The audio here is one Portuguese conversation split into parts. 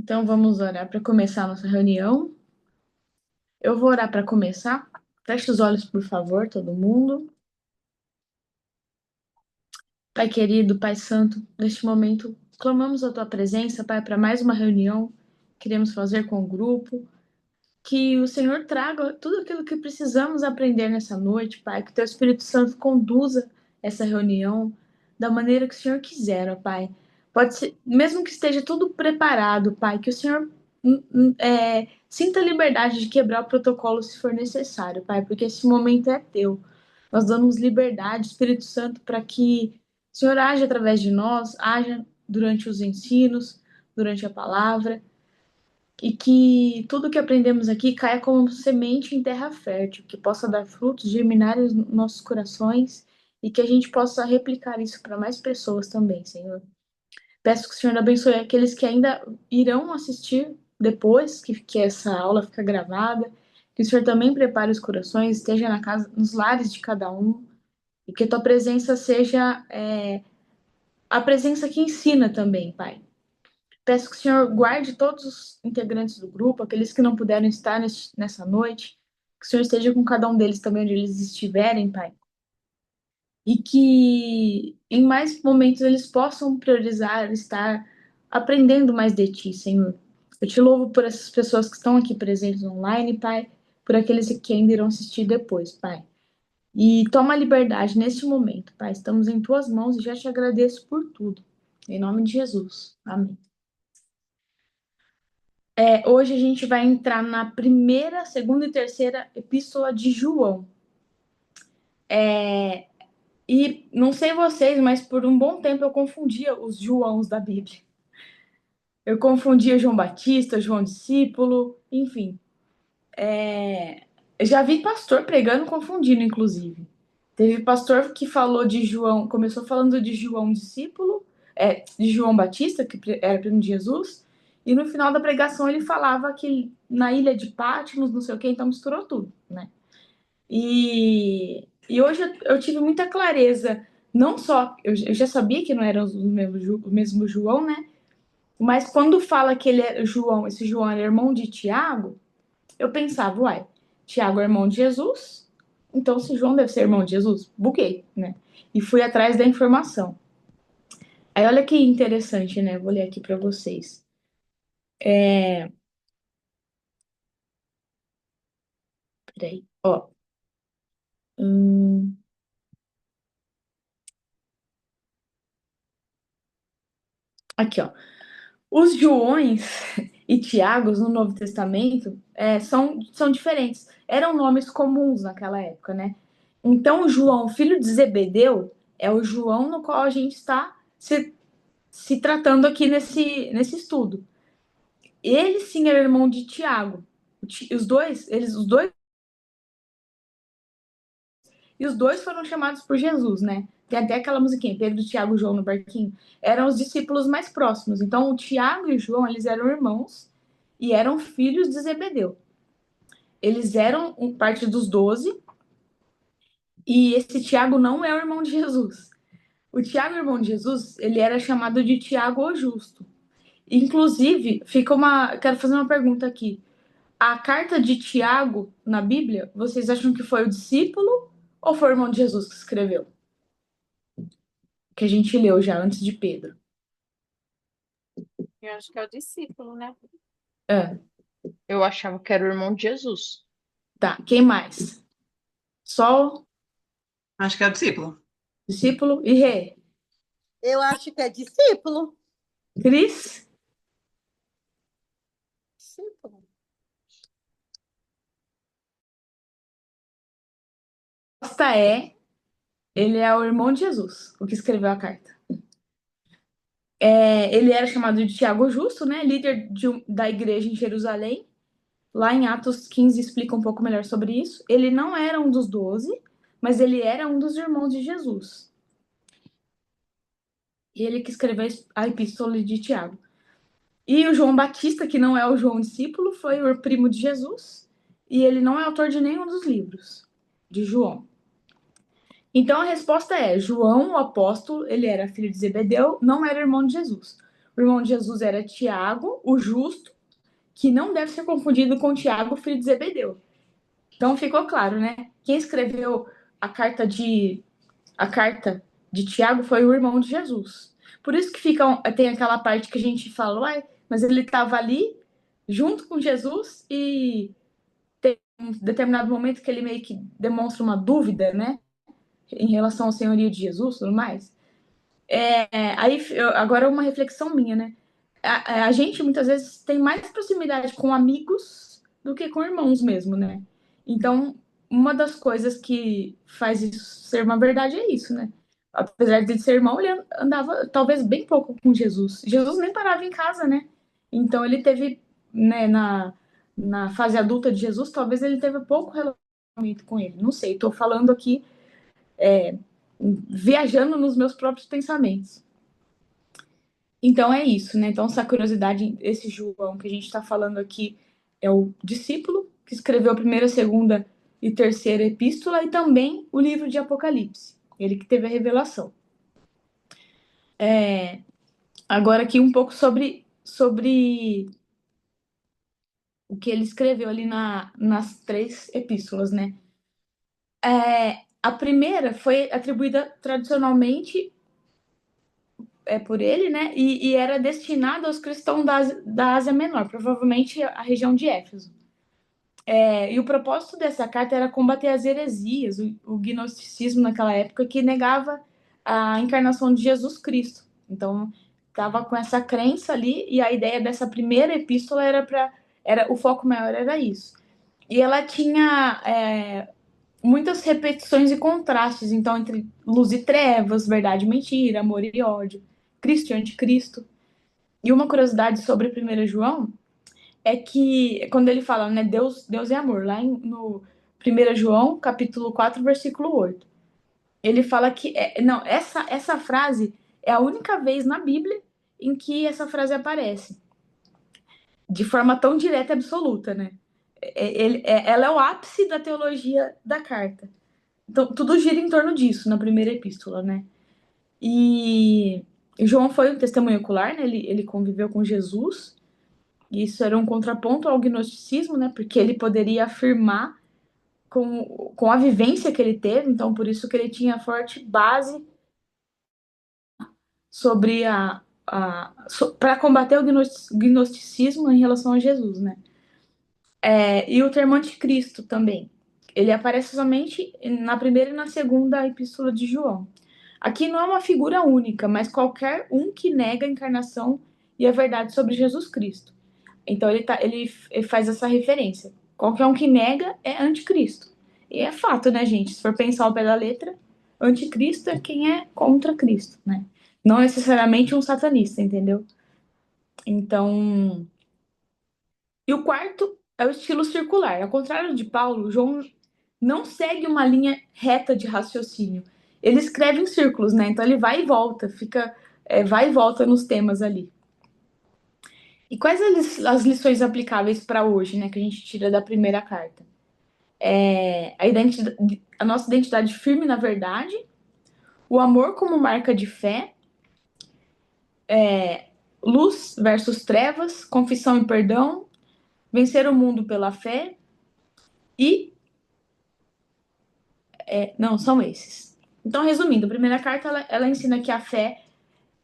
Então vamos orar para começar a nossa reunião. Eu vou orar para começar. Feche os olhos, por favor, todo mundo. Pai querido, Pai santo, neste momento clamamos a tua presença, Pai, para mais uma reunião que queremos fazer com o grupo. Que o Senhor traga tudo aquilo que precisamos aprender nessa noite, Pai. Que o teu Espírito Santo conduza essa reunião da maneira que o Senhor quiser, ó Pai. Pode ser, mesmo que esteja tudo preparado, Pai, que o Senhor sinta a liberdade de quebrar o protocolo se for necessário, Pai, porque esse momento é teu. Nós damos liberdade, Espírito Santo, para que o Senhor haja através de nós, haja durante os ensinos, durante a palavra, e que tudo que aprendemos aqui caia como semente em terra fértil, que possa dar frutos, germinar em nossos corações e que a gente possa replicar isso para mais pessoas também, Senhor. Peço que o Senhor abençoe aqueles que ainda irão assistir depois que essa aula fica gravada, que o Senhor também prepare os corações, esteja na casa, nos lares de cada um, e que a tua presença seja a presença que ensina também, Pai. Peço que o Senhor guarde todos os integrantes do grupo, aqueles que não puderam estar nessa noite, que o Senhor esteja com cada um deles também onde eles estiverem, Pai. E que em mais momentos eles possam priorizar estar aprendendo mais de Ti, Senhor. Eu te louvo por essas pessoas que estão aqui presentes online, Pai, por aqueles que ainda irão assistir depois, Pai. E toma liberdade neste momento, Pai. Estamos em Tuas mãos e já te agradeço por tudo. Em nome de Jesus. Amém. Hoje a gente vai entrar na primeira, segunda e terceira epístola de João. E não sei vocês, mas por um bom tempo eu confundia os Joãos da Bíblia. Eu confundia João Batista, João Discípulo, enfim. Eu já vi pastor pregando confundindo, inclusive. Teve pastor que falou de João, começou falando de João Discípulo, de João Batista, que era primo de Jesus, e no final da pregação ele falava que na ilha de Patmos, não sei o que, então misturou tudo, né? E hoje eu tive muita clareza, não só, eu já sabia que não era o mesmo João, né? Mas quando fala que ele é João, esse João era irmão de Tiago, eu pensava, uai, Tiago é irmão de Jesus, então se João deve ser irmão de Jesus, buguei, né? E fui atrás da informação. Aí olha que interessante, né? Vou ler aqui para vocês. Peraí, ó. Hum, aqui, ó. Os Joões e Tiagos no Novo Testamento são diferentes. Eram nomes comuns naquela época, né? Então, João, filho de Zebedeu, é o João no qual a gente está se tratando aqui nesse estudo. Ele sim era irmão de Tiago. Os dois foram chamados por Jesus, né? Tem até aquela musiquinha, Pedro, Tiago e João no barquinho. Eram os discípulos mais próximos. Então, o Tiago e o João, eles eram irmãos e eram filhos de Zebedeu. Eles eram parte dos 12 e esse Tiago não é o irmão de Jesus. O Tiago, irmão de Jesus, ele era chamado de Tiago o Justo. Inclusive, quero fazer uma pergunta aqui. A carta de Tiago na Bíblia, vocês acham que foi o discípulo ou foi o irmão de Jesus que escreveu? Que a gente leu já antes de Pedro. Eu acho que é o discípulo, né? É, Eu achava que era o irmão de Jesus. tá. Quem mais? Só o Acho que é o discípulo. discípulo e Rê. Eu acho que é discípulo. Cris? Discípulo. A resposta ele é o irmão de Jesus, o que escreveu a carta. Ele era chamado de Tiago Justo, né? Líder da igreja em Jerusalém. Lá em Atos 15 explica um pouco melhor sobre isso. Ele não era um dos 12, mas ele era um dos irmãos de Jesus. E ele que escreveu a epístola de Tiago. E o João Batista, que não é o João discípulo, foi o primo de Jesus. E ele não é autor de nenhum dos livros de João. Então a resposta é: João, o apóstolo, ele era filho de Zebedeu, não era irmão de Jesus. O irmão de Jesus era Tiago, o justo, que não deve ser confundido com Tiago, filho de Zebedeu. Então ficou claro, né? Quem escreveu a carta de a carta de Tiago foi o irmão de Jesus. Por isso que tem aquela parte que a gente fala, uai, mas ele estava ali junto com Jesus e tem um determinado momento que ele meio que demonstra uma dúvida, né? Em relação ao senhorio de Jesus e tudo mais. Agora uma reflexão minha, né? A gente muitas vezes tem mais proximidade com amigos do que com irmãos mesmo, né? Então, uma das coisas que faz isso ser uma verdade é isso, né? Apesar de ser irmão, ele andava talvez bem pouco com Jesus. Jesus nem parava em casa, né? Então ele teve, né, na fase adulta de Jesus, talvez ele teve pouco relacionamento com ele. Não sei, tô falando aqui, viajando nos meus próprios pensamentos. Então é isso, né? Então, essa curiosidade, esse João que a gente está falando aqui é o discípulo que escreveu a primeira, segunda e terceira epístola e também o livro de Apocalipse. Ele que teve a revelação. Agora aqui um pouco sobre o que ele escreveu ali nas três epístolas, né? A primeira foi atribuída tradicionalmente por ele, né? E era destinada aos cristãos da Ásia Menor, provavelmente a região de Éfeso. E o propósito dessa carta era combater as heresias, o gnosticismo naquela época, que negava a encarnação de Jesus Cristo. Então, estava com essa crença ali, e a ideia dessa primeira epístola o foco maior era isso. E ela tinha muitas repetições e contrastes, então, entre luz e trevas, verdade e mentira, amor e ódio, Cristo e anticristo. E uma curiosidade sobre 1 João é que quando ele fala, né, Deus é amor, lá no 1 João, capítulo 4, versículo 8, ele fala que, não, essa frase é a única vez na Bíblia em que essa frase aparece, de forma tão direta e absoluta, né? Ela é o ápice da teologia da carta. Então, tudo gira em torno disso, na primeira epístola, né? E João foi um testemunho ocular, né? Ele conviveu com Jesus. E isso era um contraponto ao gnosticismo, né? Porque ele poderia afirmar com a vivência que ele teve, então por isso que ele tinha forte base sobre para combater o gnosticismo em relação a Jesus, né? E o termo anticristo também. Ele aparece somente na primeira e na segunda epístola de João. Aqui não é uma figura única, mas qualquer um que nega a encarnação e a verdade sobre Jesus Cristo. Então ele faz essa referência. Qualquer um que nega é anticristo. E é fato, né, gente? Se for pensar ao pé da letra, anticristo é quem é contra Cristo, né? Não necessariamente um satanista, entendeu? Então. E o quarto é o estilo circular. Ao contrário de Paulo, João não segue uma linha reta de raciocínio. Ele escreve em círculos, né? Então ele vai e volta, vai e volta nos temas ali. E quais as lições aplicáveis para hoje, né, que a gente tira da primeira carta? A nossa identidade firme na verdade, o amor como marca de fé, luz versus trevas, confissão e perdão, vencer o mundo pela fé e. Não, são esses. Então, resumindo, a primeira carta ela ensina que a fé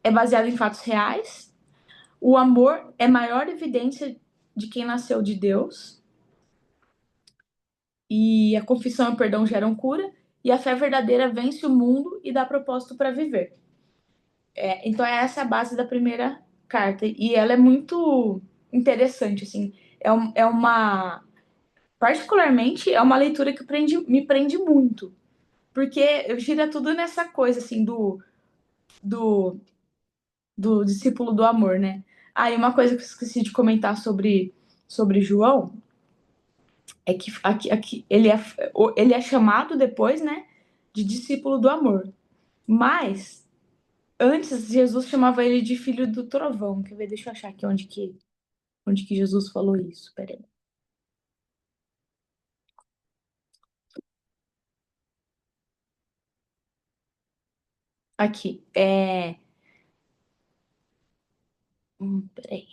é baseada em fatos reais, o amor é maior evidência de quem nasceu de Deus, e a confissão e o perdão geram cura, e a fé verdadeira vence o mundo e dá propósito para viver. Então, essa a base da primeira carta, e ela é muito interessante, assim, particularmente, é uma leitura que me prende muito, porque gira tudo nessa coisa, assim, do, do discípulo do amor, né? E uma coisa que eu esqueci de comentar sobre João, é que aqui ele é chamado depois, né, de discípulo do amor. Mas antes Jesus chamava ele de filho do trovão. Quer ver? Deixa eu achar aqui onde que Jesus falou isso. Peraí. Aqui. Peraí.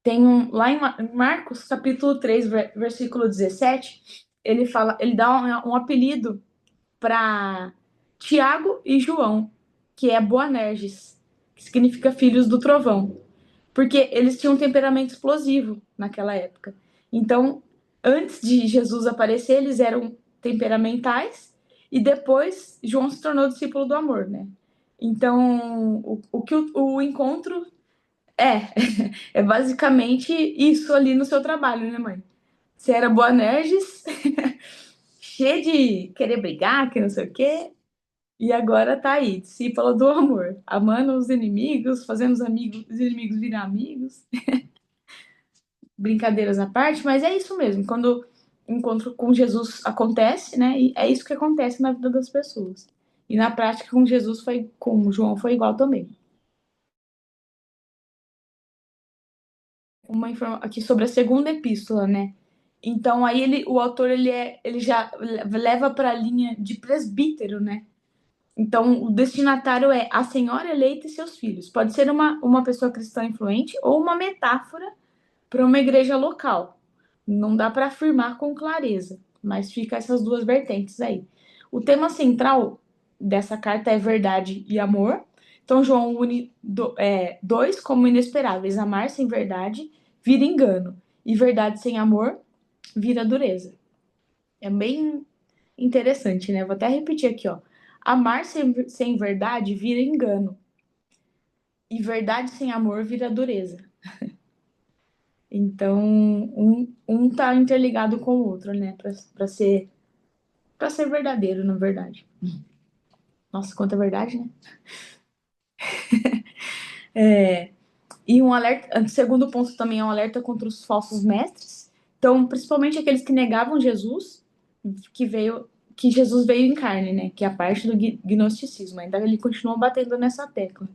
Tem lá em Marcos, capítulo 3, versículo 17, ele dá um apelido para Tiago e João, que é Boanerges, que significa filhos do trovão, porque eles tinham um temperamento explosivo naquela época. Então, antes de Jesus aparecer, eles eram temperamentais e depois João se tornou discípulo do amor, né? Então, o que o encontro é, é basicamente isso ali no seu trabalho, né, mãe? Você era Boanerges, cheia de querer brigar, que não sei o quê, e agora tá aí, discípula do amor, amando os inimigos, fazendo os inimigos virem amigos. Brincadeiras à parte, mas é isso mesmo. Quando o encontro com Jesus acontece, né? E é isso que acontece na vida das pessoas. E na prática com Jesus foi, com João foi igual também. Uma informação aqui sobre a segunda epístola, né? Então aí o autor ele já leva para a linha de presbítero, né? Então o destinatário é a senhora eleita e seus filhos. Pode ser uma pessoa cristã influente ou uma metáfora para uma igreja local. Não dá para afirmar com clareza, mas fica essas duas vertentes aí. O tema central dessa carta é verdade e amor. Então, João une dois como inesperáveis: amar sem verdade vira engano, e verdade sem amor vira dureza. É bem interessante, né? Vou até repetir aqui, ó. Amar sem verdade vira engano, e verdade sem amor vira dureza. Então, um tá interligado com o outro, né? Para ser verdadeiro, na verdade. Nossa, quanta verdade, né? E um alerta, segundo ponto também é um alerta contra os falsos mestres. Então, principalmente aqueles que negavam Jesus, que Jesus veio em carne, né? Que é a parte do gnosticismo. Ainda ele continua batendo nessa tecla.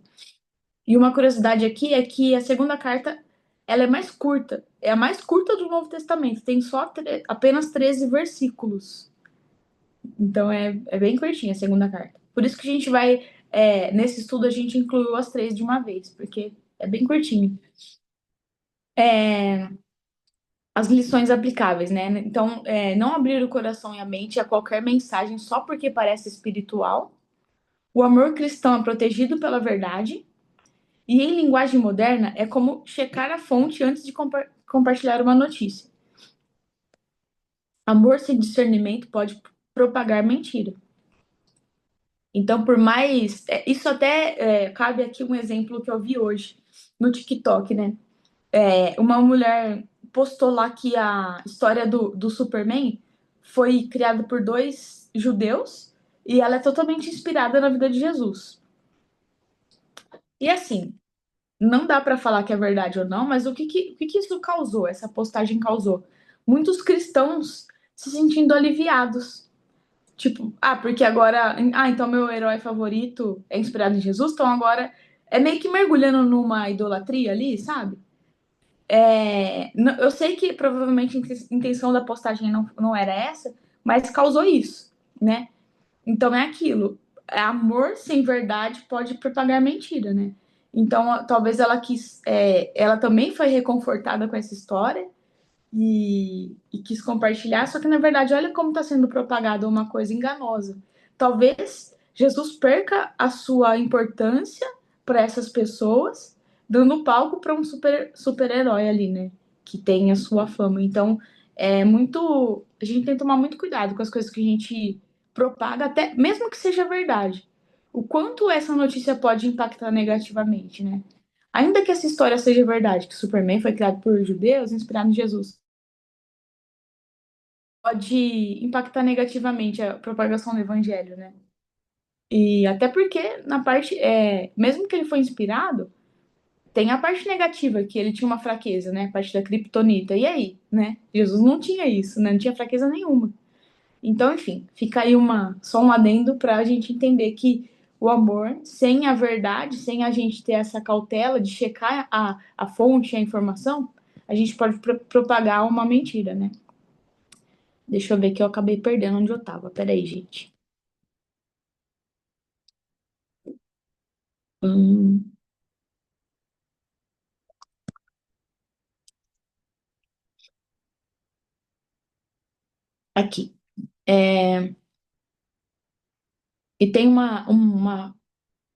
E uma curiosidade aqui é que a segunda carta ela é mais curta. É a mais curta do Novo Testamento. Tem só apenas 13 versículos. Então é bem curtinha a segunda carta. Por isso que a gente vai, nesse estudo, a gente incluiu as três de uma vez, porque é bem curtinho. As lições aplicáveis, né? Então, não abrir o coração e a mente a qualquer mensagem só porque parece espiritual. O amor cristão é protegido pela verdade. E em linguagem moderna, é como checar a fonte antes de compartilhar uma notícia. Amor sem discernimento pode propagar mentira. Então, por mais. Isso até cabe aqui um exemplo que eu vi hoje no TikTok, né? Uma mulher postou lá que a história do Superman foi criada por dois judeus e ela é totalmente inspirada na vida de Jesus. E assim, não dá para falar que é verdade ou não, mas o que isso causou? Essa postagem causou? Muitos cristãos se sentindo aliviados. Tipo, porque agora. Então meu herói favorito é inspirado em Jesus, então agora é meio que mergulhando numa idolatria ali, sabe? Eu sei que provavelmente a intenção da postagem não era essa, mas causou isso, né? Então é aquilo. Amor sem verdade pode propagar mentira, né? Então talvez ela quis. Ela também foi reconfortada com essa história e quis compartilhar, só que na verdade, olha como está sendo propagada uma coisa enganosa. Talvez Jesus perca a sua importância para essas pessoas, dando palco para um super-herói ali, né? Que tem a sua fama. Então, é muito. A gente tem que tomar muito cuidado com as coisas que a gente propaga, até mesmo que seja verdade. O quanto essa notícia pode impactar negativamente, né? Ainda que essa história seja verdade, que Superman foi criado por judeus, inspirado em Jesus, pode impactar negativamente a propagação do evangelho, né? E até porque na parte, mesmo que ele foi inspirado, tem a parte negativa, que ele tinha uma fraqueza, né? A parte da criptonita. E aí, né? Jesus não tinha isso, né? Não tinha fraqueza nenhuma. Então, enfim, fica aí só um adendo para a gente entender que o amor, sem a verdade, sem a gente ter essa cautela de checar a fonte, a informação, a gente pode propagar uma mentira, né? Deixa eu ver que eu acabei perdendo onde eu tava. Peraí, gente. Hum, aqui. É, e tem uma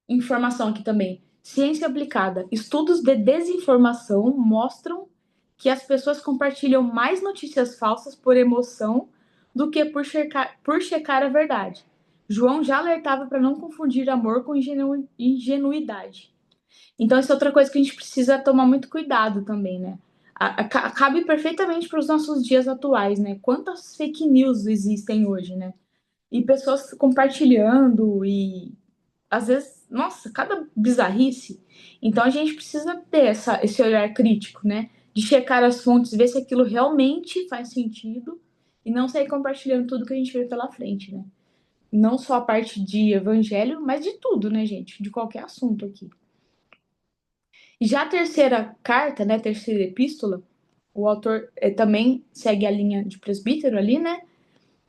informação aqui também. Ciência aplicada. Estudos de desinformação mostram que as pessoas compartilham mais notícias falsas por emoção do que por checar a verdade. João já alertava para não confundir amor com ingenuidade. Então, isso é outra coisa que a gente precisa tomar muito cuidado também, né? Cabe perfeitamente para os nossos dias atuais, né? Quantas fake news existem hoje, né? E pessoas compartilhando e às vezes, nossa, cada bizarrice. Então a gente precisa ter esse olhar crítico, né? De checar as fontes, ver se aquilo realmente faz sentido e não sair compartilhando tudo que a gente vê pela frente, né? Não só a parte de evangelho, mas de tudo, né, gente? De qualquer assunto aqui. E já a terceira carta, né, a terceira epístola, o autor também segue a linha de presbítero ali, né?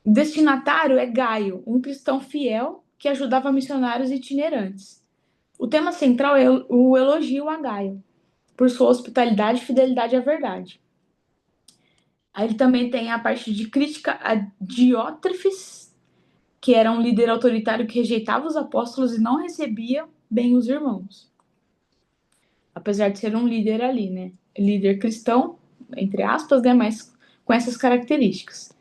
O destinatário é Gaio, um cristão fiel que ajudava missionários itinerantes. O tema central é o elogio a Gaio, por sua hospitalidade e fidelidade à verdade. Aí ele também tem a parte de crítica a Diótrefes, que era um líder autoritário que rejeitava os apóstolos e não recebia bem os irmãos. Apesar de ser um líder ali, né? Líder cristão, entre aspas, né? Mas com essas características.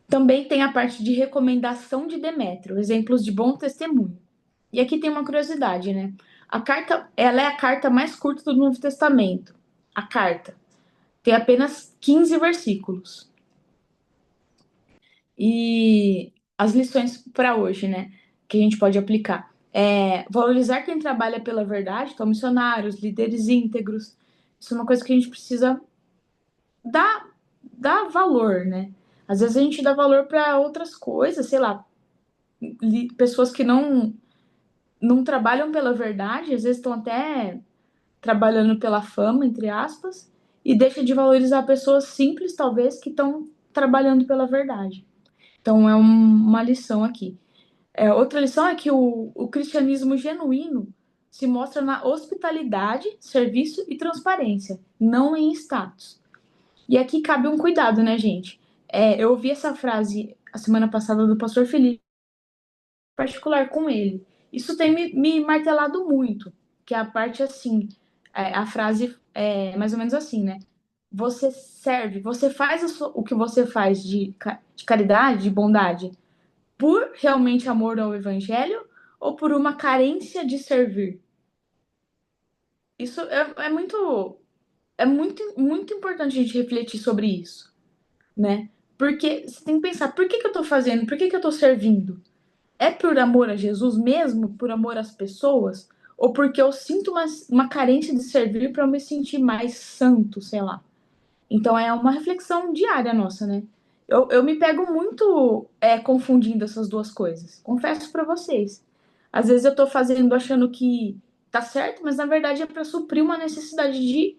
Também tem a parte de recomendação de Demétrio, exemplos de bom testemunho. E aqui tem uma curiosidade, né? A carta, ela é a carta mais curta do Novo Testamento. A carta tem apenas 15 versículos. E as lições para hoje, né? Que a gente pode aplicar. Valorizar quem trabalha pela verdade, então missionários, líderes íntegros. Isso é uma coisa que a gente precisa dar valor, né? Às vezes a gente dá valor para outras coisas, sei lá, pessoas que não trabalham pela verdade, às vezes estão até trabalhando pela fama, entre aspas, e deixa de valorizar pessoas simples, talvez, que estão trabalhando pela verdade. Então, é uma lição aqui. Outra lição é que o cristianismo genuíno se mostra na hospitalidade, serviço e transparência, não em status. E aqui cabe um cuidado, né, gente? Eu ouvi essa frase a semana passada do pastor Felipe, particular com ele. Isso tem me martelado muito, que é a parte assim, a frase é mais ou menos assim, né? Você serve, você faz o que você faz de caridade, de bondade, por realmente amor ao evangelho ou por uma carência de servir? Isso muito importante a gente refletir sobre isso, né? Porque você tem que pensar, por que eu tô fazendo? Por que eu tô servindo? É por amor a Jesus mesmo? Por amor às pessoas? Ou porque eu sinto uma carência de servir para eu me sentir mais santo, sei lá? Então é uma reflexão diária nossa, né? Eu me pego muito confundindo essas duas coisas. Confesso para vocês. Às vezes eu tô fazendo achando que tá certo, mas na verdade é para suprir uma necessidade de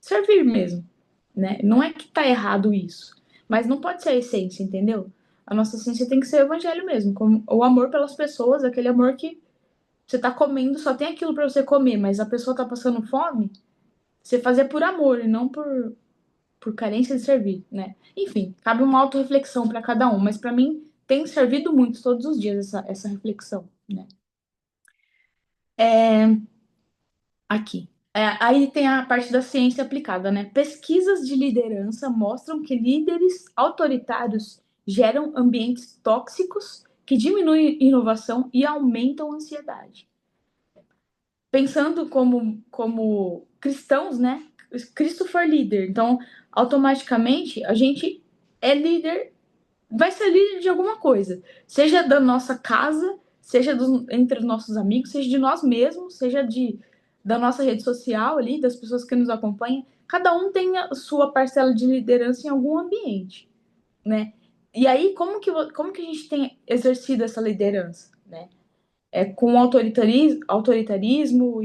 servir mesmo, né? Não é que tá errado isso, mas não pode ser a essência, entendeu? A nossa essência tem que ser o evangelho mesmo, como o amor pelas pessoas, aquele amor que você tá comendo, só tem aquilo para você comer, mas a pessoa tá passando fome, você fazer por amor e não por carência de servir, né? Enfim, cabe uma autorreflexão para cada um, mas para mim tem servido muito todos os dias essa reflexão, né? Aqui. Aí tem a parte da ciência aplicada, né? Pesquisas de liderança mostram que líderes autoritários geram ambientes tóxicos que diminuem inovação e aumentam a ansiedade. Pensando como cristãos, né? Cristo for líder, então automaticamente a gente é líder, vai ser líder de alguma coisa, seja da nossa casa, seja entre os nossos amigos, seja de nós mesmos, seja da nossa rede social ali, das pessoas que nos acompanham. Cada um tem a sua parcela de liderança em algum ambiente, né? E aí, como que a gente tem exercido essa liderança, né? Com autoritarismo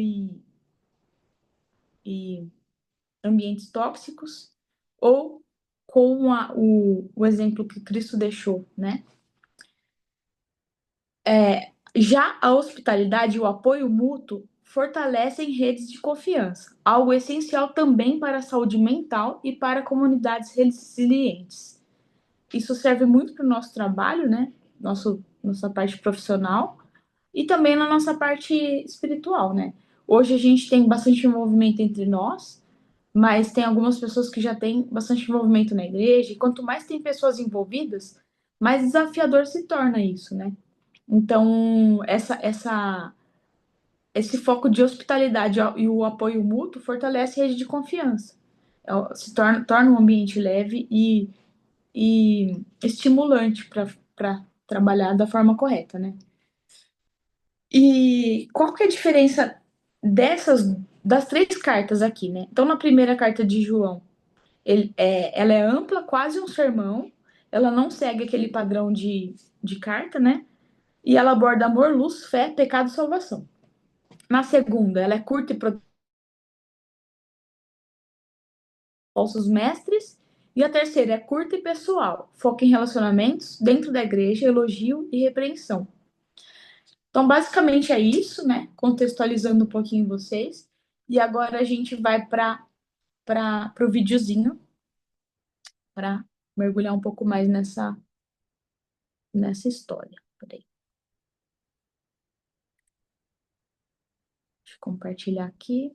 e ambientes tóxicos, ou com o exemplo que Cristo deixou, né? Já a hospitalidade e o apoio mútuo fortalecem redes de confiança, algo essencial também para a saúde mental e para comunidades resilientes. Isso serve muito para o nosso trabalho, né? Nossa parte profissional e também na nossa parte espiritual, né? Hoje a gente tem bastante envolvimento entre nós, mas tem algumas pessoas que já têm bastante envolvimento na igreja, e quanto mais tem pessoas envolvidas, mais desafiador se torna isso, né? Então, esse foco de hospitalidade e o apoio mútuo fortalece a rede de confiança. Torna um ambiente leve e estimulante para trabalhar da forma correta, né? E qual que é a diferença das 3 cartas aqui, né? Então, na primeira carta de João, ela é ampla, quase um sermão, ela não segue aquele padrão de carta, né? E ela aborda amor, luz, fé, pecado e salvação. Na segunda, ela é curta e falsos mestres. E a terceira é curta e pessoal, foca em relacionamentos, dentro da igreja, elogio e repreensão. Então, basicamente é isso, né? Contextualizando um pouquinho vocês. E agora a gente vai para o videozinho para mergulhar um pouco mais nessa história. Peraí. Deixa eu compartilhar aqui.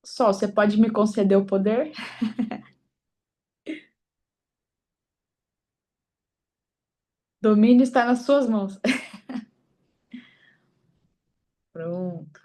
Só, você pode me conceder o poder? Domínio está nas suas mãos. Pronto.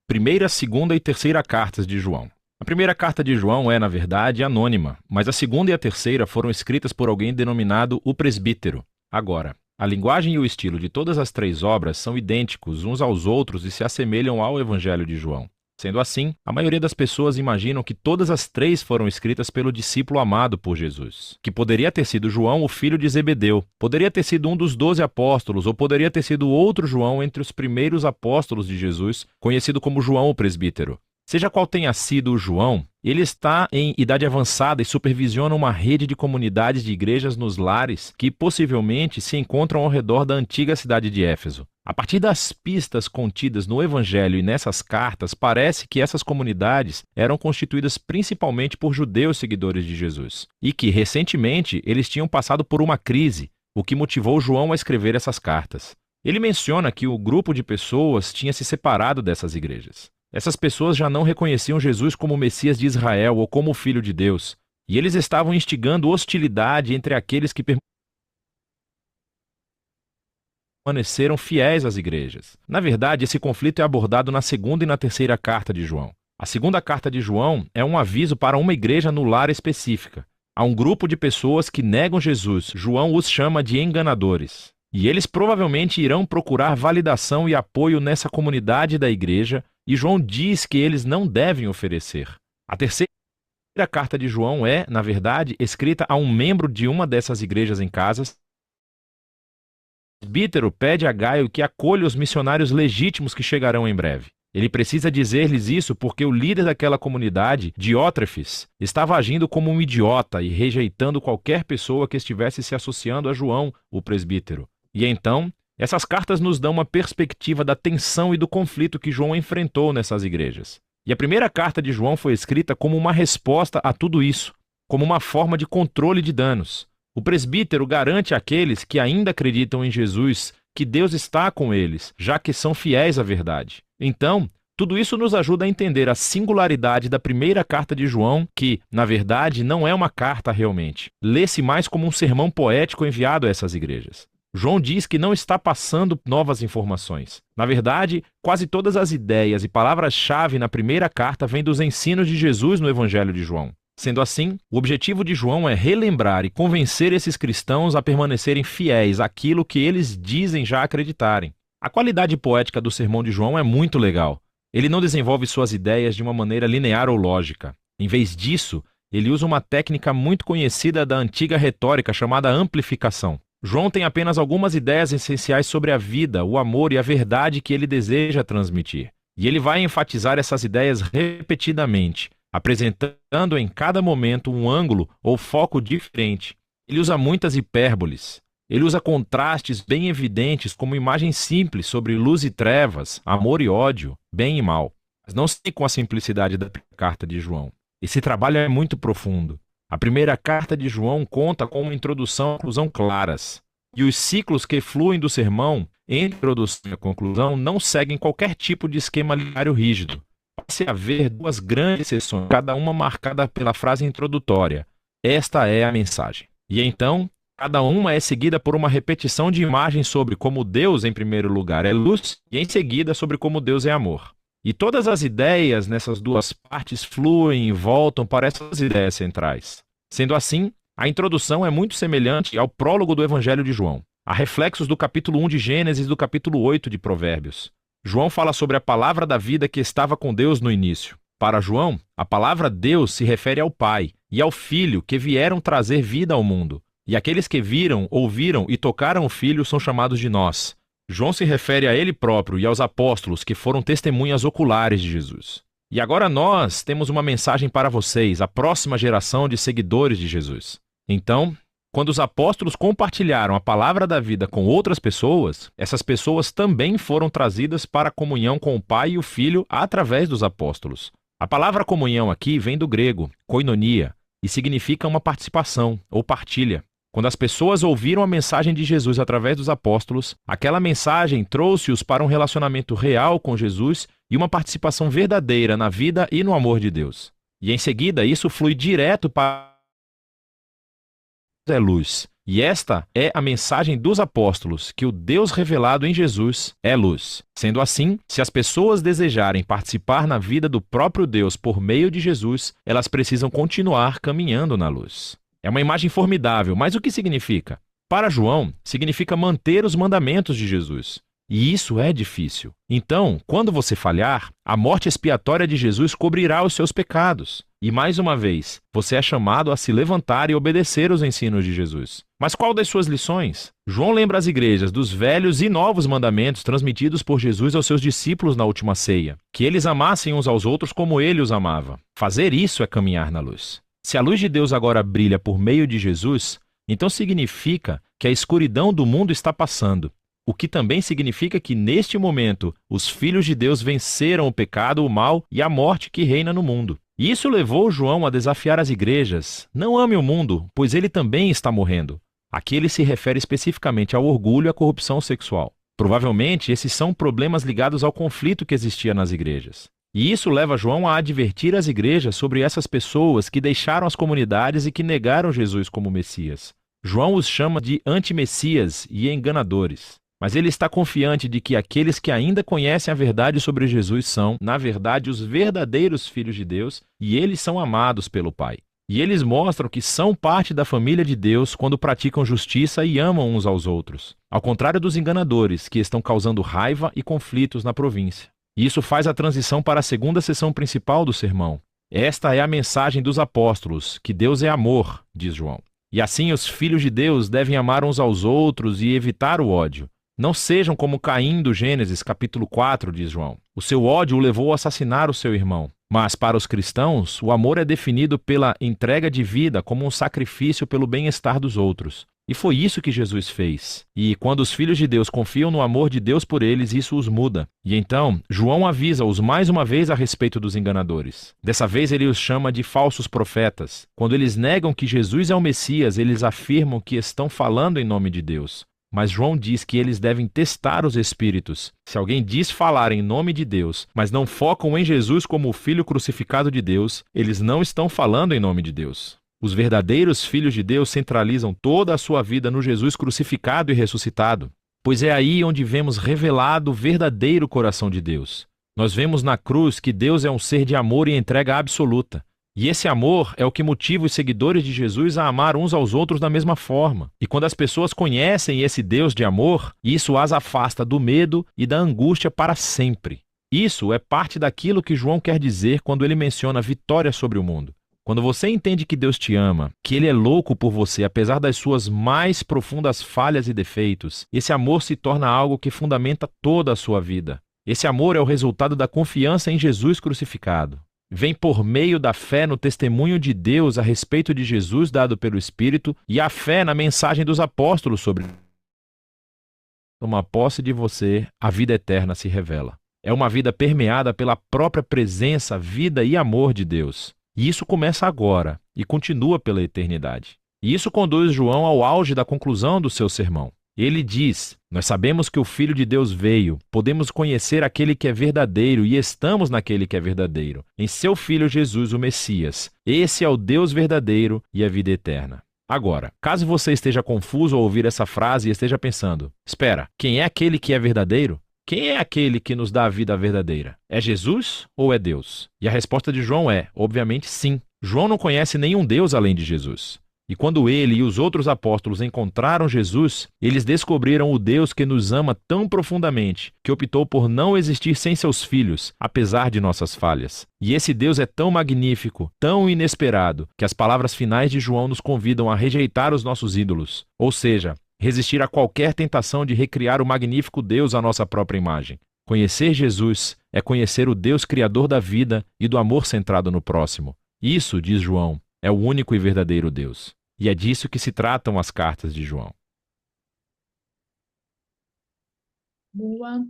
Primeira, segunda e terceira cartas de João. A primeira carta de João é, na verdade, anônima, mas a segunda e a terceira foram escritas por alguém denominado o presbítero. Agora, a linguagem e o estilo de todas as 3 obras são idênticos uns aos outros e se assemelham ao Evangelho de João. Sendo assim, a maioria das pessoas imaginam que todas as 3 foram escritas pelo discípulo amado por Jesus, que poderia ter sido João, o filho de Zebedeu, poderia ter sido um dos 12 apóstolos, ou poderia ter sido outro João entre os primeiros apóstolos de Jesus, conhecido como João o presbítero. Seja qual tenha sido o João, ele está em idade avançada e supervisiona uma rede de comunidades de igrejas nos lares que possivelmente se encontram ao redor da antiga cidade de Éfeso. A partir das pistas contidas no Evangelho e nessas cartas, parece que essas comunidades eram constituídas principalmente por judeus seguidores de Jesus e que, recentemente, eles tinham passado por uma crise, o que motivou João a escrever essas cartas. Ele menciona que o grupo de pessoas tinha se separado dessas igrejas. Essas pessoas já não reconheciam Jesus como o Messias de Israel ou como o Filho de Deus, e eles estavam instigando hostilidade entre aqueles que permaneceram fiéis às igrejas. Na verdade, esse conflito é abordado na segunda e na terceira carta de João. A segunda carta de João é um aviso para uma igreja no lar específica. Há um grupo de pessoas que negam Jesus. João os chama de enganadores. E eles provavelmente irão procurar validação e apoio nessa comunidade da igreja, e João diz que eles não devem oferecer. A terceira carta de João é, na verdade, escrita a um membro de uma dessas igrejas em casas. O presbítero pede a Gaio que acolha os missionários legítimos que chegarão em breve. Ele precisa dizer-lhes isso porque o líder daquela comunidade, Diótrefes, estava agindo como um idiota e rejeitando qualquer pessoa que estivesse se associando a João, o presbítero. E então, essas cartas nos dão uma perspectiva da tensão e do conflito que João enfrentou nessas igrejas. E a primeira carta de João foi escrita como uma resposta a tudo isso, como uma forma de controle de danos. O presbítero garante àqueles que ainda acreditam em Jesus que Deus está com eles, já que são fiéis à verdade. Então, Tudo isso nos ajuda a entender a singularidade da primeira carta de João, que, na verdade, não é uma carta realmente. Lê-se mais como um sermão poético enviado a essas igrejas. João diz que não está passando novas informações. Na verdade, quase todas as ideias e palavras-chave na primeira carta vêm dos ensinos de Jesus no Evangelho de João. Sendo assim, o objetivo de João é relembrar e convencer esses cristãos a permanecerem fiéis àquilo que eles dizem já acreditarem. A qualidade poética do sermão de João é muito legal. Ele não desenvolve suas ideias de uma maneira linear ou lógica. Em vez disso, ele usa uma técnica muito conhecida da antiga retórica chamada amplificação. João tem apenas algumas ideias essenciais sobre a vida, o amor e a verdade que ele deseja transmitir. E ele vai enfatizar essas ideias repetidamente, apresentando em cada momento um ângulo ou foco diferente. Ele usa muitas hipérboles. Ele usa contrastes bem evidentes como imagens simples sobre luz e trevas, amor e ódio, bem e mal. Mas não sei com a simplicidade da carta de João. Esse trabalho é muito profundo. A primeira carta de João conta com uma introdução e conclusão claras. E os ciclos que fluem do sermão, entre a introdução e a conclusão, não seguem qualquer tipo de esquema literário rígido. Pode-se haver duas grandes sessões, cada uma marcada pela frase introdutória. Esta é a mensagem. E então, cada uma é seguida por uma repetição de imagens sobre como Deus, em primeiro lugar, é luz, e em seguida sobre como Deus é amor. E todas as ideias nessas duas partes fluem e voltam para essas ideias centrais. Sendo assim, a introdução é muito semelhante ao prólogo do Evangelho de João. Há reflexos do capítulo 1 de Gênesis e do capítulo 8 de Provérbios. João fala sobre a palavra da vida que estava com Deus no início. Para João, a palavra Deus se refere ao Pai e ao Filho que vieram trazer vida ao mundo. E aqueles que viram, ouviram e tocaram o Filho são chamados de nós. João se refere a ele próprio e aos apóstolos que foram testemunhas oculares de Jesus. E agora nós temos uma mensagem para vocês, a próxima geração de seguidores de Jesus. Então, quando os apóstolos compartilharam a palavra da vida com outras pessoas, essas pessoas também foram trazidas para a comunhão com o Pai e o Filho através dos apóstolos. A palavra comunhão aqui vem do grego, koinonia, e significa uma participação ou partilha. Quando as pessoas ouviram a mensagem de Jesus através dos apóstolos, aquela mensagem trouxe-os para um relacionamento real com Jesus e uma participação verdadeira na vida e no amor de Deus. E em seguida, isso flui direto para a luz. E esta é a mensagem dos apóstolos, que o Deus revelado em Jesus é luz. Sendo assim, se as pessoas desejarem participar na vida do próprio Deus por meio de Jesus, elas precisam continuar caminhando na luz. É uma imagem formidável, mas o que significa? Para João, significa manter os mandamentos de Jesus. E isso é difícil. Então, quando você falhar, a morte expiatória de Jesus cobrirá os seus pecados. E mais uma vez, você é chamado a se levantar e obedecer os ensinos de Jesus. Mas qual das suas lições? João lembra as igrejas dos velhos e novos mandamentos transmitidos por Jesus aos seus discípulos na última ceia. Que eles amassem uns aos outros como ele os amava. Fazer isso é caminhar na luz. Se a luz de Deus agora brilha por meio de Jesus, então significa que a escuridão do mundo está passando, o que também significa que, neste momento, os filhos de Deus venceram o pecado, o mal e a morte que reina no mundo. E isso levou João a desafiar as igrejas. Não ame o mundo, pois ele também está morrendo. Aqui ele se refere especificamente ao orgulho e à corrupção sexual. Provavelmente, esses são problemas ligados ao conflito que existia nas igrejas. E isso leva João a advertir as igrejas sobre essas pessoas que deixaram as comunidades e que negaram Jesus como Messias. João os chama de antimessias e enganadores. Mas ele está confiante de que aqueles que ainda conhecem a verdade sobre Jesus são, na verdade, os verdadeiros filhos de Deus e eles são amados pelo Pai. E eles mostram que são parte da família de Deus quando praticam justiça e amam uns aos outros. Ao contrário dos enganadores, que estão causando raiva e conflitos na província. E isso faz a transição para a segunda sessão principal do sermão. Esta é a mensagem dos apóstolos, que Deus é amor, diz João. E assim os filhos de Deus devem amar uns aos outros e evitar o ódio. Não sejam como Caim do Gênesis, capítulo 4, diz João. O seu ódio o levou a assassinar o seu irmão. Mas para os cristãos, o amor é definido pela entrega de vida como um sacrifício pelo bem-estar dos outros. E foi isso que Jesus fez. E quando os filhos de Deus confiam no amor de Deus por eles, isso os muda. E então, João avisa-os mais uma vez a respeito dos enganadores. Dessa vez ele os chama de falsos profetas. Quando eles negam que Jesus é o Messias, eles afirmam que estão falando em nome de Deus. Mas João diz que eles devem testar os espíritos. Se alguém diz falar em nome de Deus, mas não focam em Jesus como o Filho crucificado de Deus, eles não estão falando em nome de Deus. Os verdadeiros filhos de Deus centralizam toda a sua vida no Jesus crucificado e ressuscitado, pois é aí onde vemos revelado o verdadeiro coração de Deus. Nós vemos na cruz que Deus é um ser de amor e entrega absoluta. E esse amor é o que motiva os seguidores de Jesus a amar uns aos outros da mesma forma. E quando as pessoas conhecem esse Deus de amor, isso as afasta do medo e da angústia para sempre. Isso é parte daquilo que João quer dizer quando ele menciona vitória sobre o mundo. Quando você entende que Deus te ama, que Ele é louco por você apesar das suas mais profundas falhas e defeitos, esse amor se torna algo que fundamenta toda a sua vida. Esse amor é o resultado da confiança em Jesus crucificado. Vem por meio da fé no testemunho de Deus a respeito de Jesus dado pelo Espírito e a fé na mensagem dos apóstolos sobre uma posse de você, a vida eterna se revela. É uma vida permeada pela própria presença, vida e amor de Deus. E isso começa agora e continua pela eternidade. E isso conduz João ao auge da conclusão do seu sermão. Ele diz: nós sabemos que o Filho de Deus veio, podemos conhecer aquele que é verdadeiro e estamos naquele que é verdadeiro, em seu Filho Jesus, o Messias. Esse é o Deus verdadeiro e a vida eterna. Agora, caso você esteja confuso ao ouvir essa frase e esteja pensando: espera, quem é aquele que é verdadeiro? Quem é aquele que nos dá a vida verdadeira? É Jesus ou é Deus? E a resposta de João é, obviamente, sim. João não conhece nenhum Deus além de Jesus. E quando ele e os outros apóstolos encontraram Jesus, eles descobriram o Deus que nos ama tão profundamente, que optou por não existir sem seus filhos, apesar de nossas falhas. E esse Deus é tão magnífico, tão inesperado, que as palavras finais de João nos convidam a rejeitar os nossos ídolos, ou seja, resistir a qualquer tentação de recriar o magnífico Deus à nossa própria imagem. Conhecer Jesus é conhecer o Deus criador da vida e do amor centrado no próximo. Isso, diz João, é o único e verdadeiro Deus. E é disso que se tratam as cartas de João. Boa.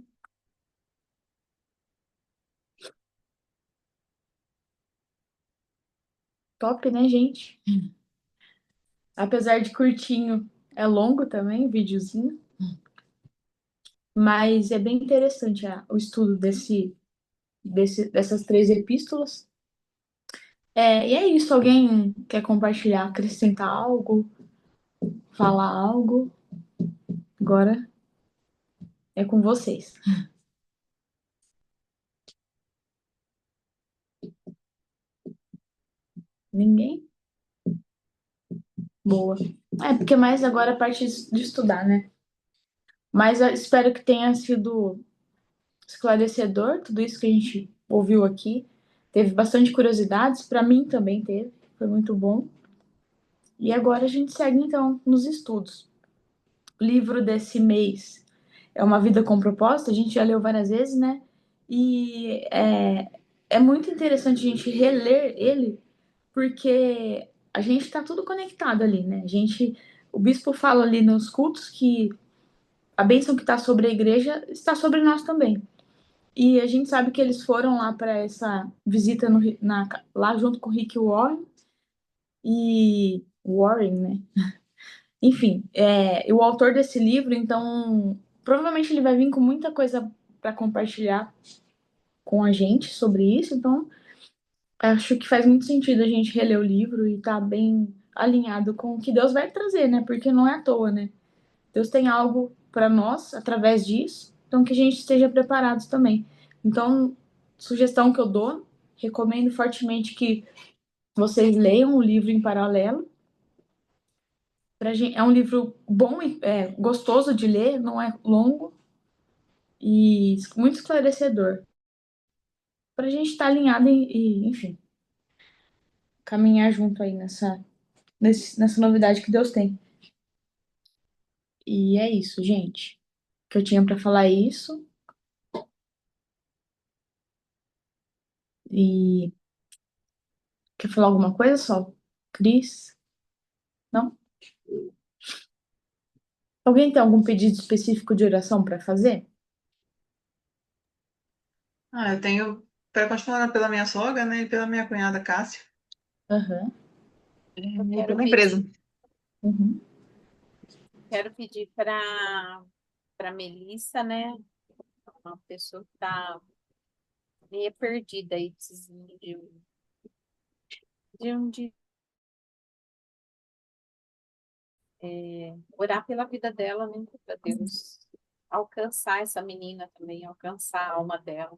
Top, né, gente? Apesar de curtinho, é longo também, o videozinho. Mas é bem interessante o estudo dessas 3 epístolas. E é isso. Alguém quer compartilhar, acrescentar algo, falar algo? Agora é com vocês. Ninguém? Boa. Porque mais agora é a parte de estudar, né? Mas eu espero que tenha sido esclarecedor tudo isso que a gente ouviu aqui. Teve bastante curiosidades, para mim também teve. Foi muito bom. E agora a gente segue, então, nos estudos. O livro desse mês é Uma Vida com Propósito, a gente já leu várias vezes, né? E é muito interessante a gente reler ele, porque a gente está tudo conectado ali, né? O bispo fala ali nos cultos que a bênção que está sobre a igreja está sobre nós também. E a gente sabe que eles foram lá para essa visita lá junto com o Rick Warren e Warren, né? Enfim, o autor desse livro, então, provavelmente ele vai vir com muita coisa para compartilhar com a gente sobre isso. Então, acho que faz muito sentido a gente reler o livro e estar bem alinhado com o que Deus vai trazer, né? Porque não é à toa, né? Deus tem algo para nós através disso, então que a gente esteja preparados também. Então, sugestão que eu dou, recomendo fortemente que vocês leiam o livro em paralelo. É um livro bom e gostoso de ler, não é longo e muito esclarecedor. Para a gente estar alinhado enfim, caminhar junto aí nessa novidade que Deus tem. E é isso, gente. O que eu tinha para falar é isso. E quer falar alguma coisa, Sol? Cris? Não? Alguém tem algum pedido específico de oração para fazer? Eu tenho para continuar pela minha sogra, né, e pela minha cunhada Cássia, Aham. Eu e quero pela pedir. empresa. Uhum. quero pedir para Melissa, né? Uma pessoa que está meio perdida aí, precisando de orar pela vida dela, né? Para Deus alcançar essa menina também, alcançar a alma dela.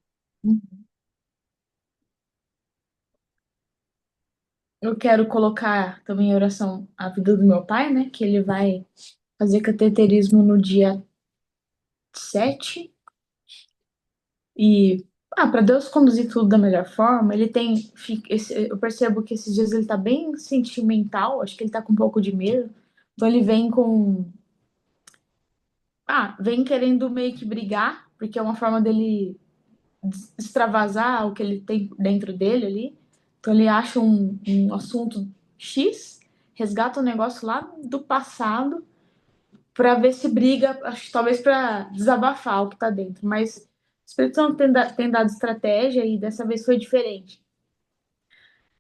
Eu quero colocar também em oração a vida do meu pai, né? Que ele vai fazer cateterismo no dia 7. E, para Deus conduzir tudo da melhor forma, ele tem. Eu percebo que esses dias ele tá bem sentimental, acho que ele tá com um pouco de medo. Então ele vem com. Vem querendo meio que brigar, porque é uma forma dele extravasar o que ele tem dentro dele ali. Então ele acha um assunto X, resgata um negócio lá do passado para ver se briga, acho que talvez para desabafar o que tá dentro. Mas o Espírito Santo tem dado estratégia e dessa vez foi diferente.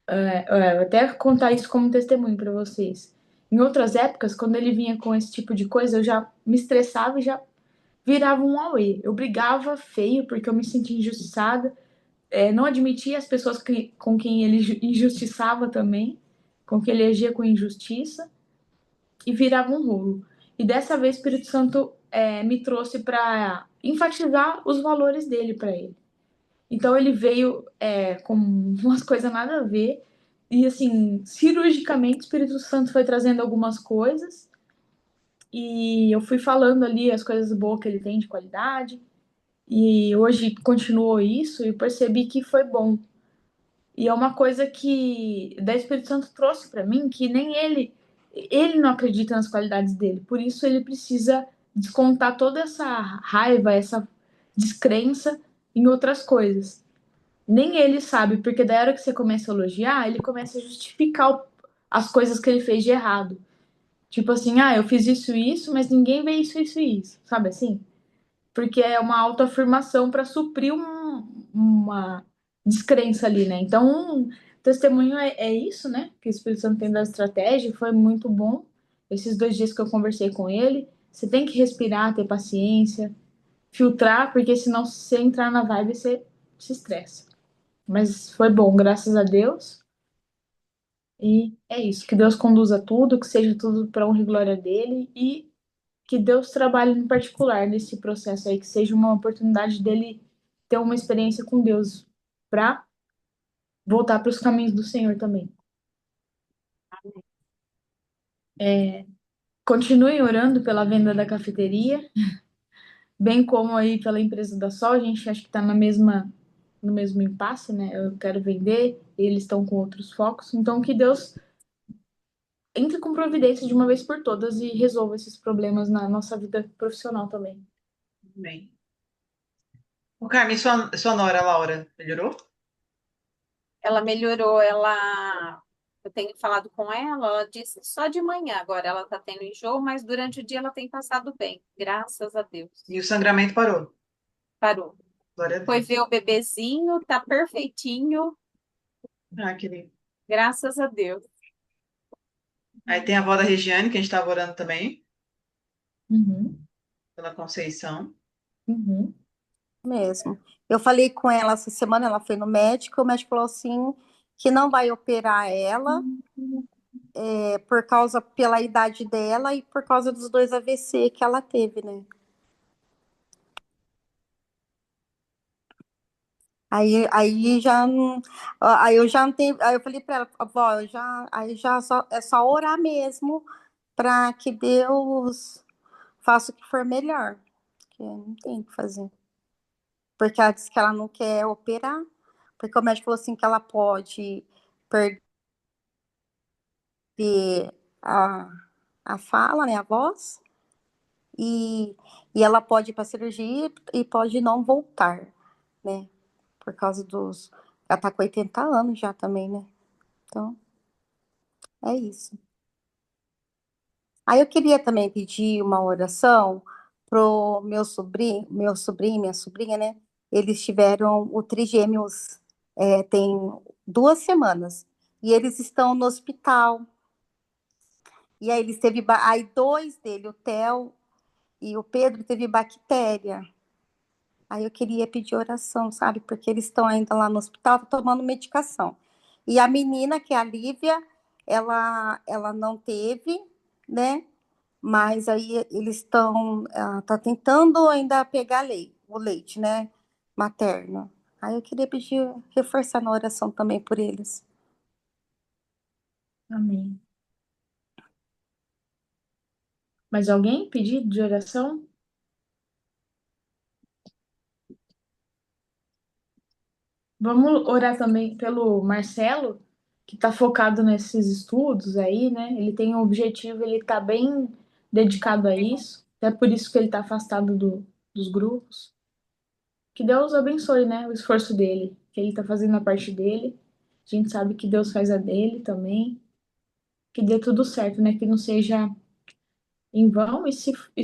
Vou até contar isso como testemunho para vocês. Em outras épocas, quando ele vinha com esse tipo de coisa, eu já me estressava e já virava um auê. Eu brigava feio porque eu me sentia injustiçada. Não admitia as pessoas com quem ele injustiçava também, com quem ele agia com injustiça, e virava um rolo. E dessa vez o Espírito Santo me trouxe para enfatizar os valores dele para ele. Então ele veio com umas coisas nada a ver, e assim, cirurgicamente o Espírito Santo foi trazendo algumas coisas, e eu fui falando ali as coisas boas que ele tem de qualidade, e hoje continuou isso, e percebi que foi bom. E é uma coisa que o Espírito Santo trouxe para mim, que nem ele não acredita nas qualidades dele. Por isso ele precisa descontar toda essa raiva, essa descrença em outras coisas. Nem ele sabe, porque da hora que você começa a elogiar, ele começa a justificar as coisas que ele fez de errado. Tipo assim, eu fiz isso, mas ninguém vê isso, isso. Sabe assim? Porque é uma autoafirmação para suprir uma descrença ali, né? Então, testemunho é isso, né? Que o Espírito Santo tem da estratégia, foi muito bom. Esses 2 dias que eu conversei com ele, você tem que respirar, ter paciência, filtrar, porque senão se você entrar na vibe, você se estressa. Mas foi bom, graças a Deus. E é isso, que Deus conduza tudo, que seja tudo para honra e glória dele e que Deus trabalhe em particular nesse processo aí, que seja uma oportunidade dele ter uma experiência com Deus para voltar para os caminhos do Senhor também. Continuem orando pela venda da cafeteria, bem como aí pela empresa da Sol. A gente acha que está no mesmo impasse, né? Eu quero vender, eles estão com outros focos. Então, que Deus entre com providência de uma vez por todas e resolva esses problemas na nossa vida profissional também. Bem. O Carmen, sua nora, Laura, melhorou? Ela melhorou, eu tenho falado com ela disse só de manhã agora ela está tendo enjoo, mas durante o dia ela tem passado bem, graças a Deus. E o sangramento parou? Parou. Glória a Foi Deus. ver o bebezinho, tá perfeitinho, Querido. graças a Deus. Aí tem a avó da Regiane, que a gente estava orando também, Uhum, pela Conceição. uhum. Mesmo. Eu falei com ela essa semana, ela foi no médico, o médico falou assim que não vai operar ela por causa pela idade dela e por causa dos 2 AVC que ela teve, né? Aí já não, aí eu já não tenho, aí eu falei para ela, vó, aí já é só orar mesmo para que Deus faça o que for melhor, que não tem o que fazer. Porque ela disse que ela não quer operar, porque o médico falou assim que ela pode perder a, a fala, né, a voz, e, e ela pode ir para cirurgia e pode não voltar, né, por causa dos... Ela tá com 80 anos já também, né? Então, é isso. Aí eu queria também pedir uma oração pro meu sobrinho, minha sobrinha, né? Eles tiveram o trigêmeos tem 2 semanas e eles estão no hospital. E aí eles teve aí dois dele, o Theo e o Pedro, teve bactéria. Aí eu queria pedir oração, sabe? Porque eles estão ainda lá no hospital, tá tomando medicação. E a menina, que é a Lívia, ela não teve, né? Mas aí eles estão, tá tentando ainda pegar o leite, né? Materno. Aí eu queria pedir, reforçar na oração também por eles. Amém. Mais alguém pedido de oração? Vamos orar também pelo Marcelo, que está focado nesses estudos aí, né? Ele tem um objetivo, ele está bem dedicado a isso. Até por isso que ele está afastado dos grupos. Que Deus abençoe, né? O esforço dele, que ele está fazendo a parte dele. A gente sabe que Deus faz a dele também. Que dê tudo certo, né? Que não seja em vão. E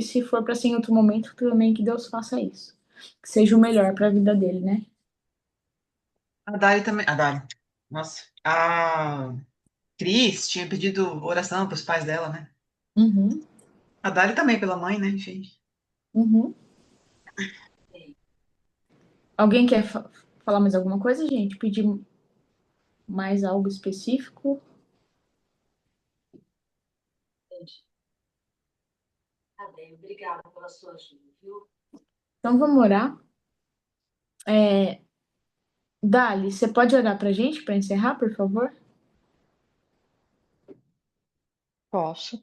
se for para ser em outro momento, também que Deus faça isso. Que seja o melhor para a vida dele, né? A Dali também. A Dali. Nossa. A Cris tinha pedido oração para os pais dela, né? Uhum, A Dali também, pela mãe, né? Enfim. uhum. Alguém quer falar mais alguma coisa, gente? Pedir mais algo específico? Então vamos orar. Dali, você pode orar pra gente para encerrar, por favor? Posso.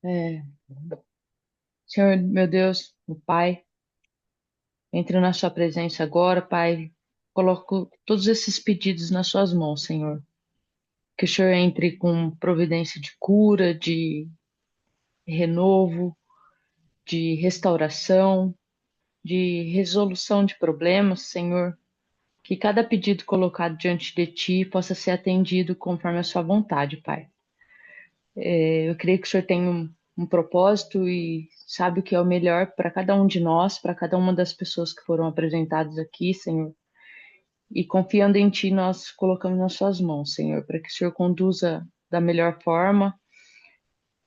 É, Senhor, meu Deus, o Pai, entro na sua presença agora, Pai. Coloco todos esses pedidos nas suas mãos, Senhor. Que o Senhor entre com providência de cura, de renovo, de restauração, de resolução de problemas, Senhor. Que cada pedido colocado diante de Ti possa ser atendido conforme a sua vontade, Pai. Eu creio que o Senhor tem um propósito e sabe o que é o melhor para cada um de nós, para cada uma das pessoas que foram apresentadas aqui, Senhor. E confiando em Ti, nós colocamos nas Suas mãos, Senhor, para que o Senhor conduza da melhor forma,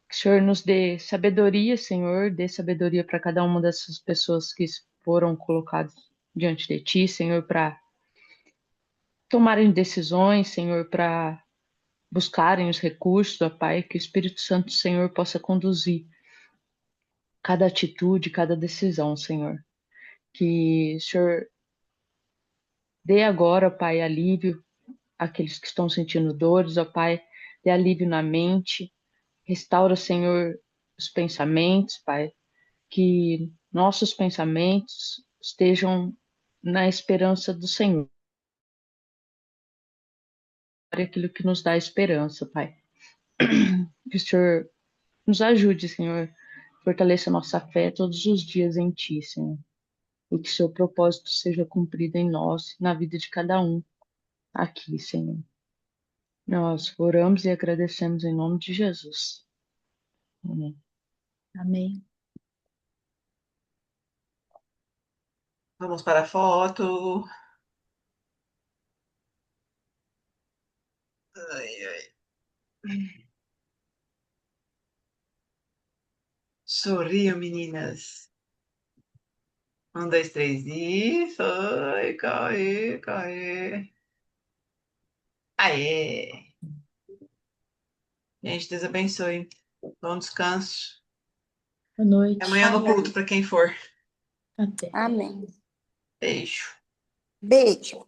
que o Senhor nos dê sabedoria, Senhor, dê sabedoria para cada uma dessas pessoas que foram colocadas diante de Ti, Senhor, para tomarem decisões, Senhor, para buscarem os recursos, ó Pai, que o Espírito Santo, Senhor, possa conduzir cada atitude, cada decisão, Senhor. Que o Senhor dê agora, ó Pai, alívio àqueles que estão sentindo dores, ó Pai, dê alívio na mente, restaura, Senhor, os pensamentos, Pai, que nossos pensamentos estejam na esperança do Senhor, aquilo que nos dá esperança, Pai. Que o Senhor nos ajude, Senhor, fortaleça nossa fé todos os dias em Ti, Senhor. E que seu propósito seja cumprido em nós, na vida de cada um aqui, Senhor. Nós oramos e agradecemos em nome de Jesus. Amém. Amém. Vamos para a foto. Ai, ai. Sorriam, meninas. Um, dois, três. Isso. Ai, corre, corre. Aê. Gente, Deus abençoe. Bom descanso. Boa noite. Amanhã no Amém. culto para quem for. Até. Amém. Beijo. Beijo.